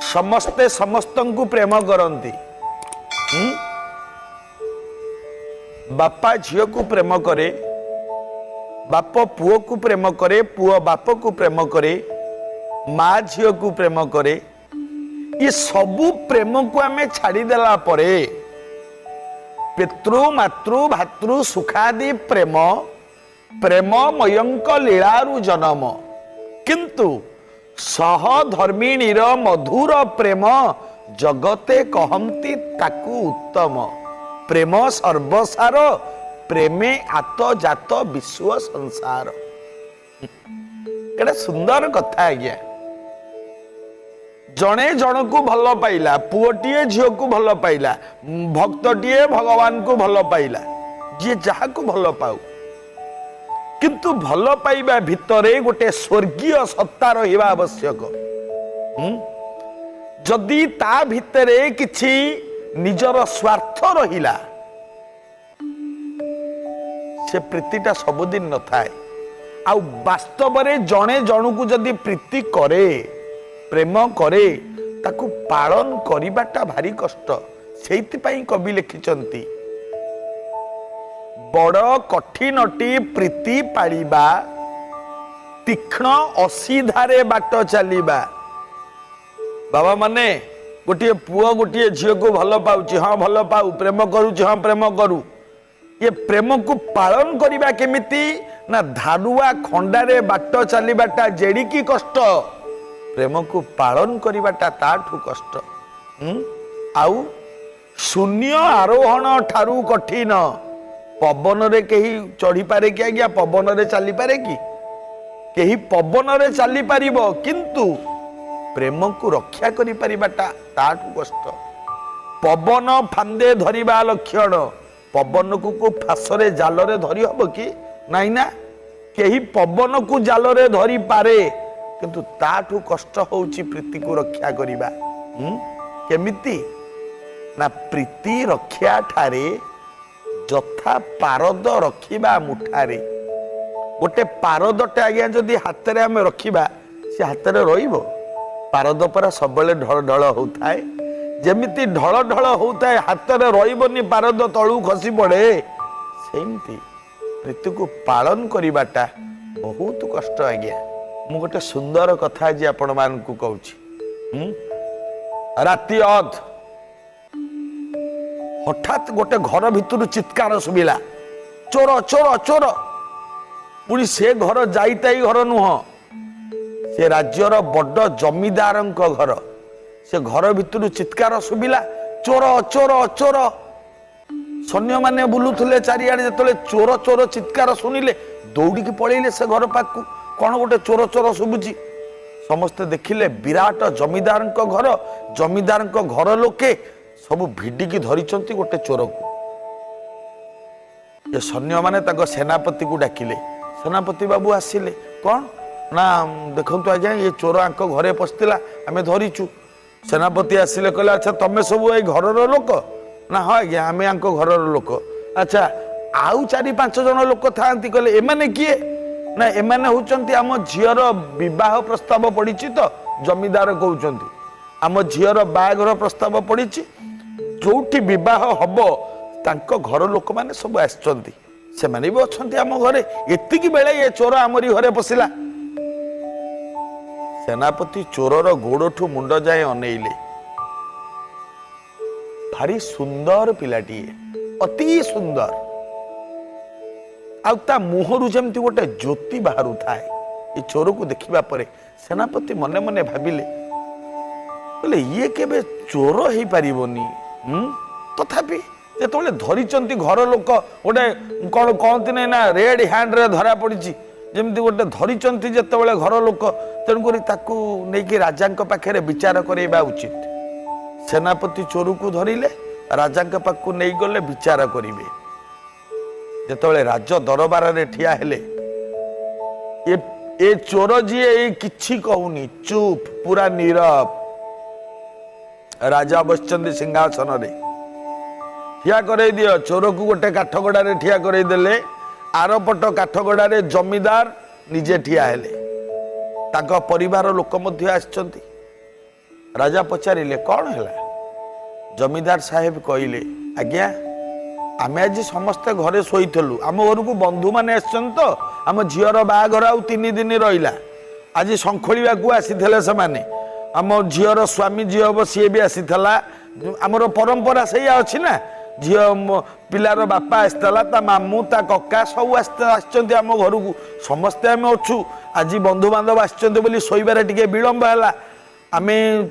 समस्ते समस्त को प्रेम करती। बापा झील को प्रेम करे, बाप पुओ को प्रेम करे, पुओ बाप को प्रेम करे, माँ झील को प्रेम करे। ये सबू प्रेम को आमे छाड़देला परे पितृ मातृ भातृ सुखादि प्रेम प्रेममयंक लीलारु जन्म, किंतु सहधर्मिणीर मधुर प्रेम जगते कहंती ताकू उत्तम। प्रेम सर्वसार प्रेमे आत जात विश्व संसार। केड़ा सुंदर कथा आज्ञा। जणे जन को भल पाइला, पुओटीए झील को भल पाइला, भक्तटीए भगवान को भल पाइला, जी जहा को भल पाऊ, किंतु भल पाइबा भितरे गोटे स्वर्गीय सत्ता रहिबा आवश्यक। जदि ता भितरे किछि निजर स्वार्थ रहिला, से प्रीतिटा सबुदिन न थाए। आउ वास्तव में जणे जणु जदि प्रीति करे, प्रेम करे, ताकू पालन करिबाटा भारी कष्ट। सेइतिपाई कवि लिखिचंती, बड़ कठिनटी प्रीति पालिबा, तीक्ष्ण असीधारे बाट चलिबा। बाबा माने गोटे पुओ गोटे झील को भल पाउची, हाँ भल पाऊ, प्रेम करूची, हाँ प्रेम करू। ये प्रेम को पालन करिबा केमिति ना धारुआ खंडारे बाट चलिबाटा जेडिकी कष्ट, प्रेम को पालन करिबाटा ताठू कष्ट। आउ शून्य आरोहण ठारू कठिन। पवन रे कहीं चढ़ी पारे कि आज्ञा? पवन रे चली पारे कि? कहीं पवन रे चली पारिबो, किंतु प्रेम को रक्षा करि परिबाटा ताठू कष्ट। पवन फांदे धरिबा लक्षण, पवन को फासरे जालरे धरी हबो कि नाई ना? कहीं पवन को जालरे धरी पारे, किंतु ताठू कष्ट होउची प्रीति को रक्षा करिबा। केमिति ना प्रीति रक्षा ठारे जथा पारद रखिबा मुठारे। गोटे पारदटे आज्ञा जदि हाथ रे आमे रखिबा, से हाथ रे रहिबो? पारद पर सबले ढळ ढळ होउथाए। जेमिति ढळ ढळ होउथाए, हाथ रे रहिबोनी, पारद तळू खसी पड़े। सेमति प्रीति को पालन करिबाटा बहुत कष्ट आज्ञा। मु गोटे सुंदर कथा आज आपण मान को कहूची। राति अध हठात गोटे घर भितर चित्कार सुबिला, चोर चोर चोर। पुणी से घर जाइताई घर नुह, से राज्यर बड़ जमीदार घर। से घर भितर चित्कार सुबिला, चोर चोर चोर। सैन्य माने बुलुथले चारिआडे, जेतले चोर चोर चित्कार सुनिले दौड़िकी पळेइले से घर पाखु। कौन गोटे चोर चोर शुभुची? समस्ते देखिले विराट जमीदार घर। जमीदार घर लोके सबु भिडिकी धरिचंती गोटे चोर को। ये सैन्य माने ताको सेनापति को डाकिले। सेनापति बाबू आसिले, कौन ना देखंतु आज्ञा, ये चोर आंक घरे पशिला, आमे धरिचु। सेनापति आसिले, कहले अच्छा तमे सबु ए घरर लोक? ना हाँ आज्ञा, आमे आंक घरर लोक। अच्छा आउ 4-5 जन लोक थांती, कहले एमाने किए? ना एमाने होचंती आम झीयर विवाह प्रस्ताव पड़ीची, तो जमीदार कहउचंती आम झीयर बाघर प्रस्ताव पड़ीची, जोठी विवाह हबो तांको घर लोक माने सब आछंती, से माने भी अछंती आम घरे। एतिकी बेले ये चोर आमरी घरे पसिला। सेनापति चोरर गोड़ठू मुंड जाए अनेइले। भारी सुंदर पिलाटीए, अति सुंदर। आउ मुहरु जमती गोटे ज्योति बाहरु थाए। ये चोर को देखिबा परे सेनापति मने मने भाबिले, कहले ये केबे चोर हेई पारिबोनी। तथापि जेतबेले धरिचंती घर लोक, गोटे कौन कहती नहीं ना रेड हैंड रे धरा पड़ी, जमती गोटे धरिचंती जेतबेले घर लोक, तेणुकरी ताकू नेकी राजांक पाखरे विचार करैबा उचित। सेनापति चोर को धरिले, राजांक पाखु नहीं गले विचार करिवे। जेतबेले राज दरबार रे ठिया हेले, ए चोर जी किछि कहूनी, चुप, पूरा नीरव। राजा बसचंदी सिंहासन रे, ठिया करे दियो। चोर को गोटे काठगड़ा रे ठिया करे देले, आरपट काठगड़ा रे जमीदार निजे ठिया हेले। ताका परिवार लोक मध्य आछंती। राजा पचारे कौन है? जमीदार साहेब कहले आज्ञा आमे आज समस्ते घरे शोलु आम घर को बंधु मैंने आम झीर बाहाघर आ 3 दिन रहा आज शंखोलिया को आसी से आम झीर स्वामी झी हम सी भी आसी आमर परंपरा से अच्छी ना झी पिलार बापा आसला ता मामू ता कका सब आम घर को समस्ते आम अच्छू आज बंधु बांधव आसबार टे विलंब है आम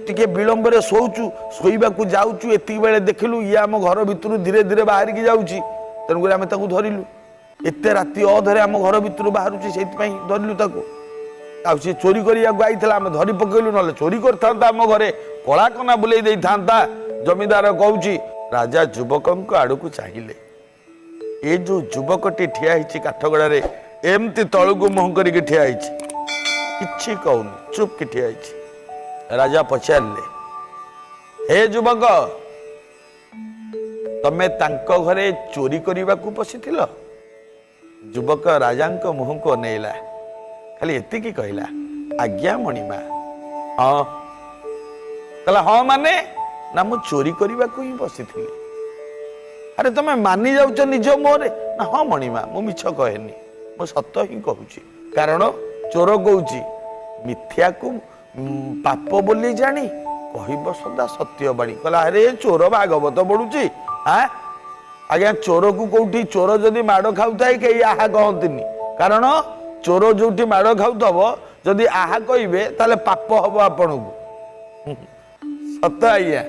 टे विलंब शोचु शोवा जाऊँ एति बेले देखिलु ये आम घर भितर धीरे धीरे बाहर की जाऊँगी तेणुक आम धरलु एत राति अधरे आम घर भितर बाहर से धरलु आ चोरी करता आम धरी पकेलु ना चोरी करता आम घरे कला कना बुले दे था जमीदार कहूँ राजा युवक आड़ को चाहिए ये जो युवकटी ठिया काठगड़े एमती तलू मुह करके ठिया कि कहून चुप कि ठिया राजा पचारे हे युवक तमे तांको घरे चोरी करने को पशिथिल? युवक राजा मुह को अनेला खाली एतिकी कहला आज्ञा मणिमा हाँ कहला हाँ माने ना मु चोरी करने को ही पशिथिली। अरे तमे मानि जाउछ निज मोरे ना हाँ मणिमा मु मिछ कहेनी मु सत्य ही कहूँ कारण चोर कहूँ मिथ्या को पाप बोली जानी कहब सदा सत्य बाणी कहला अरे चोर भागवत पढ़ुची हाँ आज्ञा चोर को कौटी चोर जदि माड़ खाऊ थाए कई आहा कहतनी कारण चोर जो माड़ खाऊब जदि आहा कहे ताले पाप हम आपण को सत आज्ञा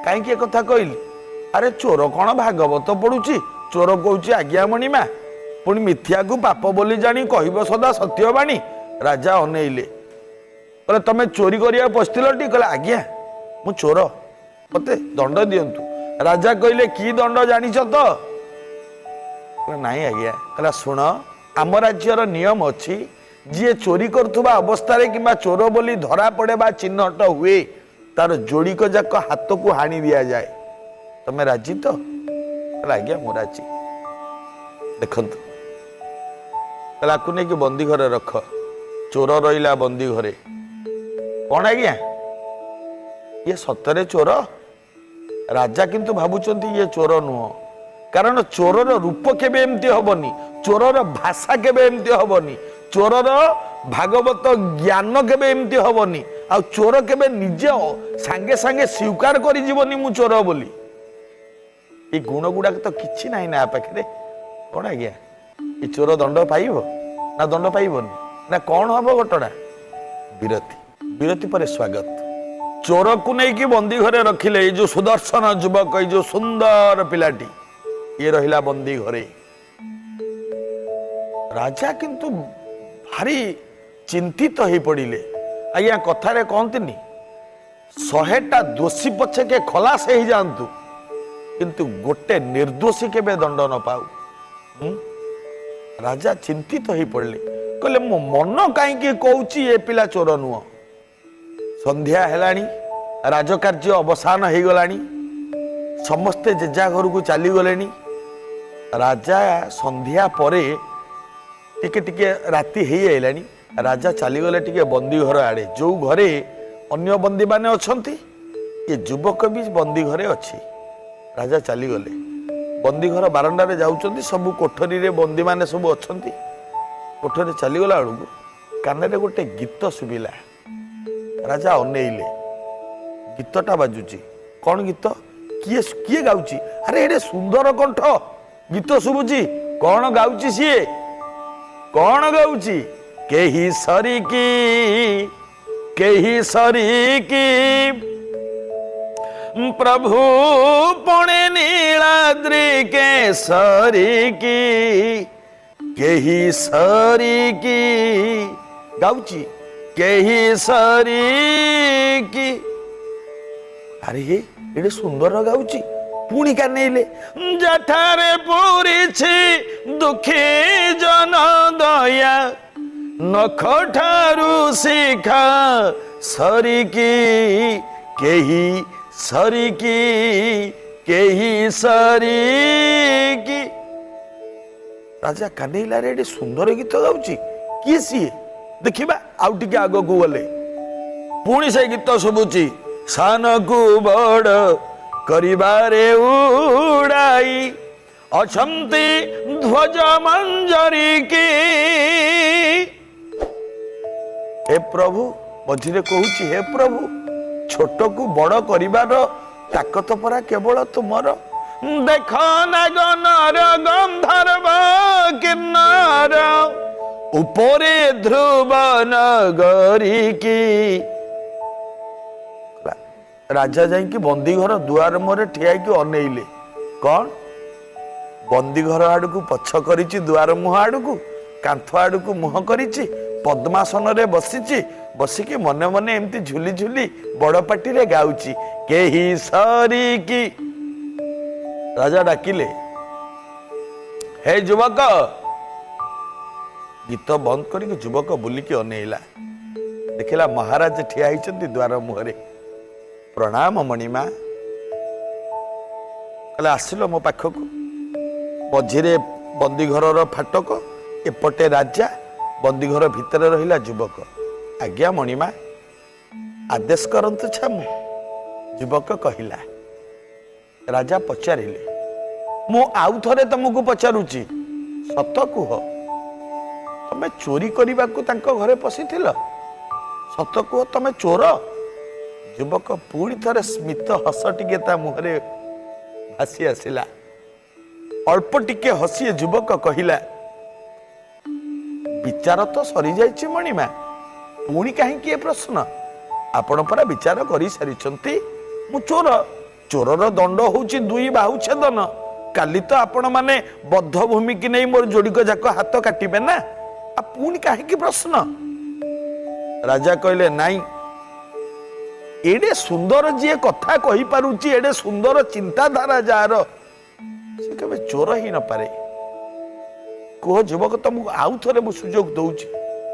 कहीं कथा कहली अरे चोर कौन भागवत पढ़ुची चोर कहूँ आज्ञा मणिमा पुणी मिथ्या को पाप बोली जानी कहब सदा सत्य बाणी। राजा अनेइले कहले तमे चोरी करिया पस्तिलटी कहले आज्ञा मु चोर मते दंड दियंतु। राजा कहले की दंड जानिछ तो? नहीं आज्ञा। कहला सुन आम राज्यर नियम अच्छी जी चोरी करुवा अवस्था कि चोर बोली धरा पड़े बा चिन्हट हुए तार जोड़िक जाक हाथ को हाणी दि जाए तमे राजी तो? कहला आज्ञा मु राजी। देखंतु कहला आकु नहीं कि बंदी घरे रख चोर रहिला बंदी घरे कौन आज्ञा ये सतरे चोर? राजा किंतु भावुचंती ये चोर नुह कारण चोरर रूप केबे एमती हबनी चोरर भाषा केबे एमती हबनी चोरर भागवत ज्ञान केबे एमती हबनी आ चोर केबे निजे सांगे सांगे स्वीकार करि जीवनी मु चोर बोली ये गुण गुडा तो किछि नाही ना पाखरे कौन आज्ञा ये चोर दंड पाइबो ना दंड पाइबोनी ना कौन हबो घटना? विरति विरति पर स्वागत। चोर को नहीं कि बंदी घरे रखिले ये जो सुदर्शन युवक ये जो सुंदर पिलाटी ये रहिला बंदी घरे। राजा किंतु भारी चिंतित हो पड़िले आज्ञा कथारे कहतनी 100टा दोषी पछे के खलास हो जातु किंतु गोटे निर्दोषी के दंड न पाऊ। राजा चिंतित हो पड़े कहले मो मन कहीं कहूँ ये पिला चोर नुह। संध्या हेलानी राजकार्य अवसान हो गलानी समस्ते जेजा घर को चली गले। राजा संध्या परे टिके टिके राति हो आइलानी राजा चलीगले टिके बंदी घर आड़े जो घरे अन्य बंदी माने अछंती ये युवक भी बंदी घरे अच्छी। राजा चलीगले बंदी घर बारंडारे जाउचंती सब कोठरी रे बंदी माने सब अछंती कोठरी चलीगला बेलू कान गोटे गीत शुभिला। राजा अनेइले गीतटा बाजुची कौन गीत किए किए गाउची? अरे एडे सुंदर कंठ गीत शुभुची कौन गाउची सीए कौन गाउची? केही सरी की प्रभु पुणे नीलाद्रि के सरी की केही सरी की गाउची केही सरी की। अरे ये सुंदर गाउची पुणी का नहीं जठारे पूरी दुखी जन दया नखठारु शिखा सरिकी केही सरिकी केही सरिकी। राजा कान्हैला रे सुंदर गीत गाउची किए सीए देखिबा आउ टिके आगो को गले पुणी से गीत शुभुची सान को बड़ करिबारे उड़ाई अछंती ध्वज मंजरी की। हे प्रभु मझिरे कहूची हे प्रभु छोट को बड़ करिबार ताकत परा केवल तुमर। देख नागनर गंधर्व किन्नर उपरे ध्रुव नगरी की। राजा जाइकी बंदी घर दुआर मोरे ठिया अनेइले कौन बंदी घर आड़ को पछ करिछि दुआर मुह आड़ को कांथ आड़ को मुह करिछि पद्मासन रे बसिछि बसिकी मने मने एमती झुली झुली बड़ पाटी रे गाउछि केही सरी की। राजा डाकिले हे युवक गीत बंद करिक युवक बुलिकी अनेइला देखिला महाराज ठिया होइछन्ति द्वार मुहरे। प्रणाम मणिमा कहले आसिल मो पाखक मझिरे बंदी घर फाटक एपटे राजा बंदी घर भितर रहिला युवक। आज्ञा मणिमा आदेश करंतु छामु युवक कहिला। राजा पचारिले मु आउ थरे तुमको पचारुची सत कुह तमे चोरी करने को तांको घरे पशिथिल सत कुह तमे चोर। युवक पुणी थरे स्मित हस टिके ता मुहरे भासी आसिला अल्प टिके हसी युवक कहिला विचार तो सरी जाइछि मणिमा पुणी कहीं प्रश्न आपण परा विचार करी सारिछंती मु चोर चोरर दंड होउछि 2 बाहु छेदन। काली तो आपण माने बद्ध भूमि की नहीं मोर जोड़िक जाक हाथ काटिबे ना आ पुणी कहीं प्रश्न। राजा कहले नाई एडे सुंदर जी कथा कही पारुची एडे सुंदर चिंताधारा जार से कबे चोर ही न पारे। कुह युवक तुमको आउ थरे मु सुजोग दउची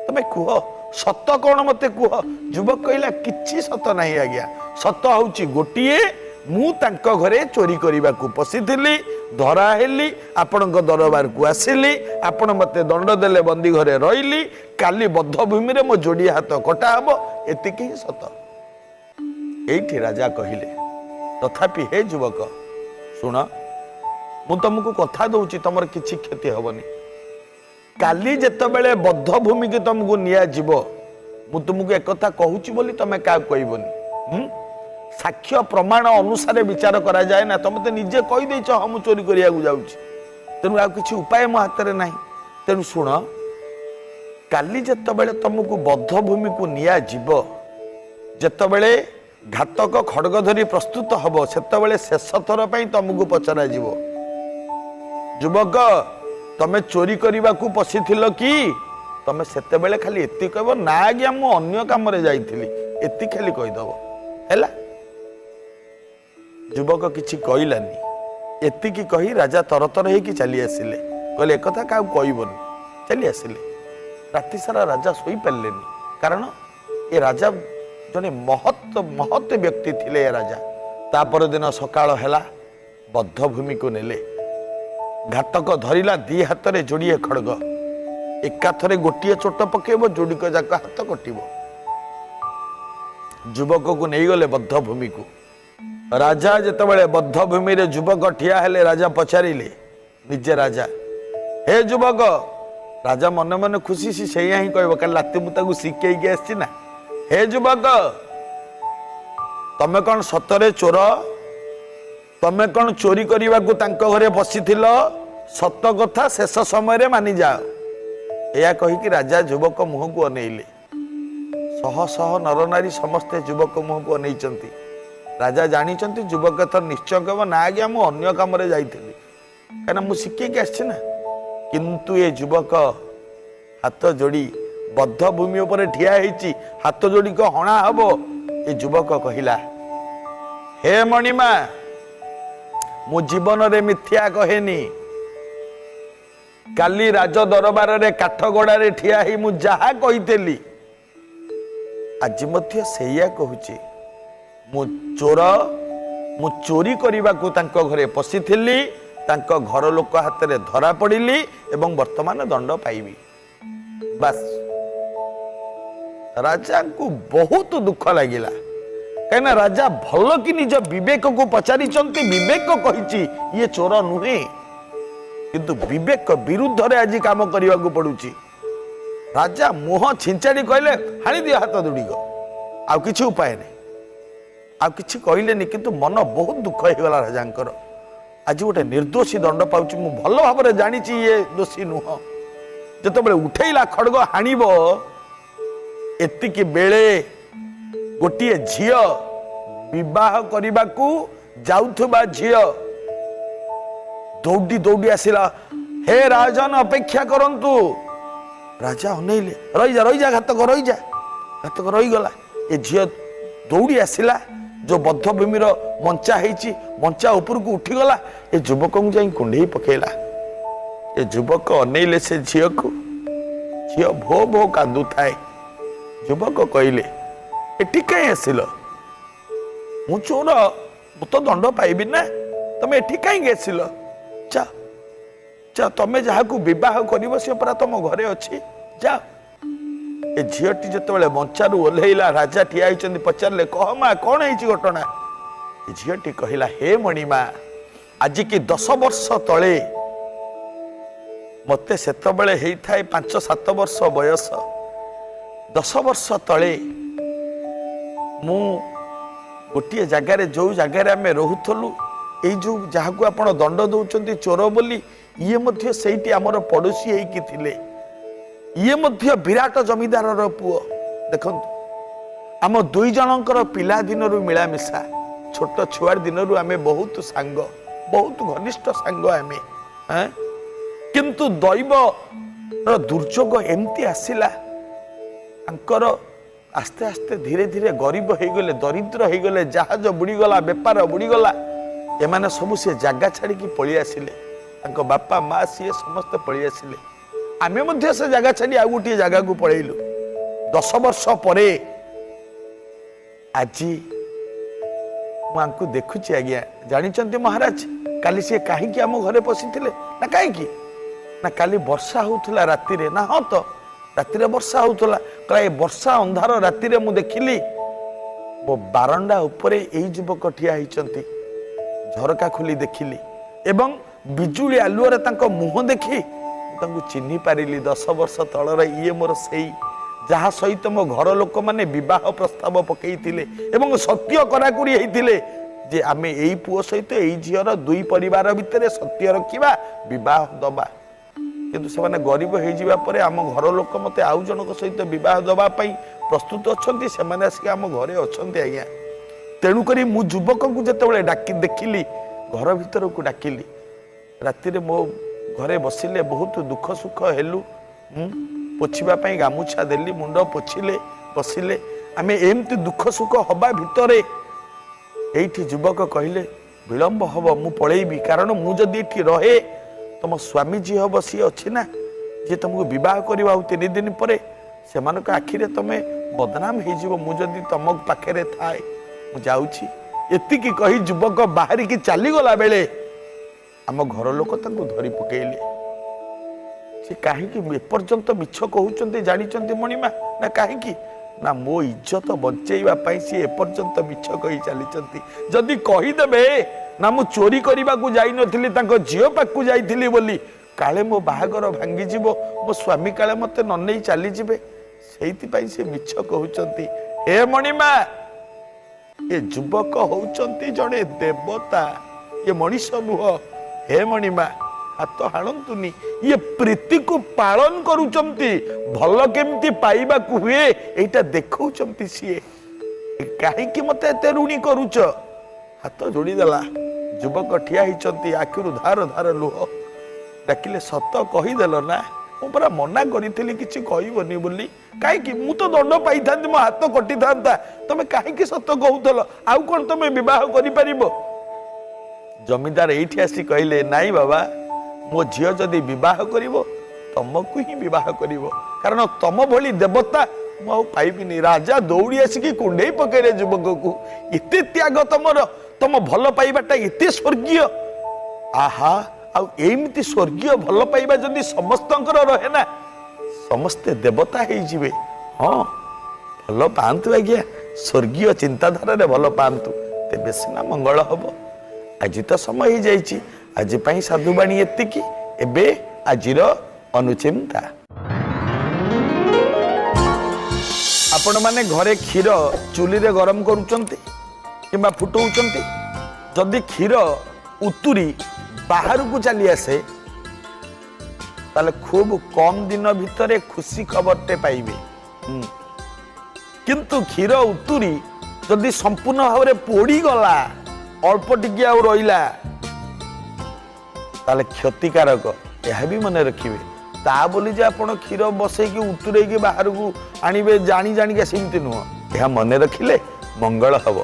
तमे कुह सत कौन मते कुह। युवक कहला किछि सत नहीं आज्ञा सत होउची गोटिए मु तांको घरे चोरी करिबा को पसिथिली धरा हेली आपणक दरबार को आसिली आपण मते दंड देले बंदी घरे रहिली काली बद्ध भूमि रे मो जोड़ी हाथ कटा हबो एतिकी सत। एठी राजा कहिले तथापि हे युवक सुन मु तुमको कथा दउची तमर किछि क्षति हबनी। काली जेतबेले बद्ध भूमि के तुमको निया जीवो मु तुमको एक कथा कहूची बोली तमे का कहबनी साक्ष्य प्रमाण अनुसार विचार करा जाए ना तुम तो निजे कही देछ हम चोरी करिया जाउची तेनु आ किछि उपाय मो हाथ रे नाही। तेनु सुन काली जेतबेले तुमको बद्ध भूमि को निया जीवो जेतबेले घातक खड़ग धरी प्रस्तुत हब सेतबेले शेष थर पई तुमको पचरा जीवो युवक तमे चोरी करने को पशिथिल कि तमे सेतेबेले खाली एति कहबो ना आज्ञा मु अन्य काम रे जाइथिली एति खाली कहिदबो हैला। युवक किछि कहिलानी एति की कही राजा तरतर हे कि चली आसिले कहले एकथा का कहबोनी चली आसिले। राति सारा राजा सोई पारलेनी कारण ए राजा जने महत व्यक्ति थिले ए राजा। तापर दिन सकाळ हैला बद्ध भूमि को नेले घातक धरिला 2 हाथ रे जोड़िए खड़ग एकाथरे गोटिए चोट पकेबो जोड़िक जाक हाथ कटिबो। युवक को नहीं गले बद्ध भूमि को। राजा जेतबेले बद्ध भूमि रे युवक ठिया हेले राजा पचारिले निजे राजा हे युवक राजा मन मन खुशी सी सेया ही कहबो काल राति मु ताकू सिकेई के आछि ना। हे युवक तमे कोन सतरे चोर तमे कौन चोरी करने को तांको घरे बसिथिल सत कथा शेष समय रे मानि जाओ। या कहिकी राजा युवक मुह को अनेइले शह शह नर नारी समस्ते युवक मुह को अनेइचंती। राजा जानिचंती युवक तो निश्चय कहब ना आज्ञा मु अन्य काम रे जाइथिली काना मु सिखे के आछि ना। किंतु ये युवक हाथ जोड़ी बद्ध भूमि ऊपर ठिया हेची हाथ जोड़ी को हणा हबो। ये युवक कहिला हे मणिमा मु जीवन रे मिथ्या कहेनी काली राज दरबार रे काठगड़ा रे ठिया ही मु जहा कहितेली आज मध्य सेया कहूची मु चोरी करने को तांको घरे पशिथिली तांको घर लोक हाथ रे धरा पड़िली एवं वर्तमान दंड पाइबी। बस राजा को बहुत दुख लगिला कहीं राजा भल कि निज विवेक को पचारि विवेक कही ये चोर नुहे किंतु विवेक विरुद्ध रे आज काम करने को पड़ुची। राजा मुह छिंचाड़ी कहले हाणी दियो हाथ दुड़ी आउ किछि उपाय नहीं आउ किछि कहलेनी किंतु मन बहुत दुख होगला राजांकर आज गोटे निर्दोषी दंड पाउची मु भल भाव जानी ये दोषी नुह जत बड़े उठेला खड़ग हाणिब एतिकी बेले गोटे झियो विवाह करने को जाउथबा झियो दौड़ी दौड़ी आसिला हे राजन अपेक्षा करंतु राजा अनैले रही जा घातक रही गला ए झियो दौड़ी आसिला जो बद्ध भूमिर मंचा है मंचा ऊपर को उठीगला ए युवक को जाई कुंडे पकेला ए युवक अनैले से झियो को झियो भो भो कांदु थाए युवक कहले एटी कहीं आसिल मु चोर मु तो दंड पाइबी ना तमे एटी कहीं आसिल जा जा तमे जहाँ को विवाह कर सी परा तुम घरे अच्छी जा ए झीटी जिते मंचारू ओह्लैला राजा ठिया होती पचारे कह माँ कौन है घटना झीटी कहला हे मणिमा आज की 10 वर्ष तले मते सेतबेले हेइथाय 5-7 वर्ष बयस 10 वर्ष तले मु गोटे जगार जो जगार आम रोथलु ये जो जहाँ को आप दंड दौरान चोर बोली ये मध्य सेठी आमर पड़ोशी होइकी थिले ये मध्य विराट जमीदार पुओ देखंतु आम दुई जनकर पिला दिन मिलामिशा छोट छुआर दिन आम बहुत सांग बहुत घनिष्ठ सांग आम किंतु दैव दुर्योग एमती आसिला अंकर आस्ते आस्ते धीरे धीरे गरीब हो गले दरिद्र हो गले जहाज बुड़ीगला बेपार बुड़ीगला एमाने सबु से जगह छाड़ी पलि आसिले बापा माँ सी समस्ते पलि आसिले आमे मध्य से जगह छाड़ी आ गोटे जगह को पलैलु 10 वर्ष परे आज मुझे देखुची आज्ञा जानी महाराज काली सी कहीं आम घरे पशि ना कहीं ना काली वर्षा होउथला राति रे ना हाँ तो राति रे वर्षा होउथला कला ए वर्षा अंधार राति रे मु देखिली वो बारंडा उपरे एई युवक ठिया होइचंती झरका खोली देखिली एवं बिजुली आलुअरे तांको मुह देखी तांको चिन्हि पारिली 10 वर्ष तलर ये मोर सेई जहा सहित मो घर लोक माने विवाह प्रस्ताव पकेइथिले एवं सत्य कराकुरी हेइथिले जे आमे एई पुओ सहित एई झियर दुई परिवार भितरे सत्य रखिबा विवाह दबा किंतु से माने गरीब हो जिबा परे आम घर लोक मते आउ जनक सहित विवाह दबा पई प्रस्तुत अछंती से माने आसी आम घरे अछंती आज्ञा तेणु करी मु युवक को जेतेबेले डाकी देखिली घर भीतर को डाकिली राति रे मो घरे बसिले बहुत दुख सुख हेलु पोछिबा पई गामुछा देली मुंड पोछिले बसिले आमे एमती दुख सुख हबा भितरे एठी युवक कहले विलंब हब मु पळेबी कारण मु जदी एठी रहे तुम स्वामी जी हम सी अच्छी ना जी तुमको बह करवा 3 दिन पर से आखिरे तुम बदनाम हो तुम पाखे थाए मुझे एतिकी कही युवक बाहर की चलीगला बेले आम घर लोक धरी पकेले से कहीं एपर्यंत मिछ कहते जानी मणिमा ना कहीं ना मो इज्जत बचेवाई सी एपर्यंत मिछ कही चली जदि कहीदेवे ना मु चोरी करने को जाई नथिली तांको झियो पाकु जाइथिली बोली काले मो बाहागर भांगी जीवो मो स्वामी काले मते न नहीं चली जिवे सेहिति पई से मिछ कहउचंती हे मणिमा ये युवक होउचंती जड़े देवता ये मनीष नुह हे मणिमा हाथ हाणंतुनी ये प्रीति को पालन करूचंती भल केमती पाइबा को हुए एटा देखौचंती सीए काहे कि मते एते ऋणी करूच हाथ जोड़ी देला युवक ठिया होती आखिर धार धार लुह डाकिले सत कहीदेल ना मु पूरा मना करी किसी कहबनी बोली कहीं मु तो दंड पाई था मो हाथ कटि था तुम कहीं सत कहूल आउ कौन तुम बह कर जमीदार एठी आसी कहले नाई बाबा मो झील जदि बह कर तुमको ही बह कर कारण तुम भली देवता मु पाइबिनी राजा दौड़ी आसिकी कुंडे पकड़े युवक को एते त्याग तुमर तुम भल पाइबाटा एते स्वर्गीय आहा आउ एमती स्वर्गीय भल पाइबा जदि समस्त रहे ना समस्ते देवता हो जिवे हाँ ଭଲ ପାଆନ୍ତୁ ଆଜ୍ଞା, ସ୍वर्ଗୀୟ ଚିନ୍ତାଧାରାରେ ଭଲ ପାଆନ୍ତୁ, ତେବେ ସିନା ମଙ୍ଗଳ ହବ। ଆଜି ତ ସମୟ ହେଇଯାଇଛି, ଆଜି ପାଇଁ ସାଧୁବାଣୀ ଏତିକି। ଏବେ ଆଜିର ଅନୁଚିନ୍ତା। ଆପଣ ମାନେ ଘରେ କ୍ଷୀର ଚୁଲିରେ ଗରମ କରୁଛନ୍ତି କିମ୍ବା ଫୁଟଉଛନ୍ତି? ଯଦି କ୍ଷୀର ଉତୁରି ବାହାରକୁ ଚାଲି ଆସେ ତାହେଲେ ଖୁବ କମ ଦିନ ଭିତରେ ଖୁସି ଖବରଟେ ପାଇବେ। କିନ୍ତୁ କ୍ଷୀର ଉତୁରି ଯଦି ସମ୍ପୂର୍ଣ୍ଣ ଭାବରେ ପୋଡ଼ିଗଲା, ଅଳ୍ପ ଟିକେ ଆଉ ରହିଲା, ତାହେଲେ କ୍ଷତିକାରକ। ଏହା ବି ମନେ ରଖିବେ। ତା ବୋଲି ଯେ ଆପଣ କ୍ଷୀର ବସେଇକି ଉତୁରେଇକି ବାହାରକୁ ଆଣିବେ ଜାଣିକା ସେମିତି ନୁହଁ। ଏହା ମନେ ରଖିଲେ ମଙ୍ଗଳ ହବ।